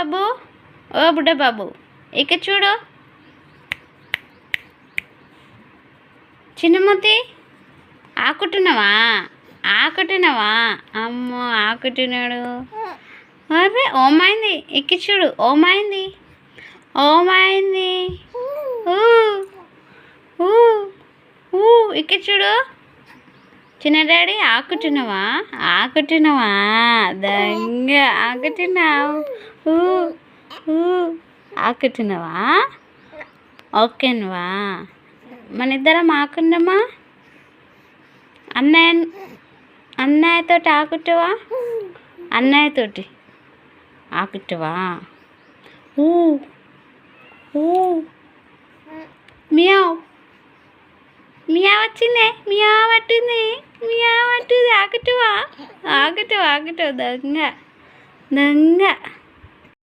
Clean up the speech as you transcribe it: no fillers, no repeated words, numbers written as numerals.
బాబు, ఓ బుడ్డ బాబు, ఇక చూడు. చిన్నమూతి ఆకుట్టున్నావా? ఆకుట్టున్నావా? అమ్మో ఆకుట్టున్నాడు. అరే ఓమైంది, ఎక్కి చూడు. ఓమైంది, ఓమైంది. ఊ ఊ ఊ ఎక్కి చూడు. చిన్న డాడీ ఆకుట్టున్నావా? ఆకుట్టున్నావా? దొంగ ఆకుతున్నావు. ఊ ఊ ఆకుతున్నావా? ఓకేనువా? మన ఇద్దరం ఆకున్నామా? అన్నయ్యతో ఆకుట్టవా? అన్నయ్యతోటి ఆకుట్టవా? ఊ ఊ మియావ్ మియా వచ్చిందే, మియా పట్టింది, మియా పట్టింది. ఆకుట్టవా? ఆకుతావు దొంగ దొంగ.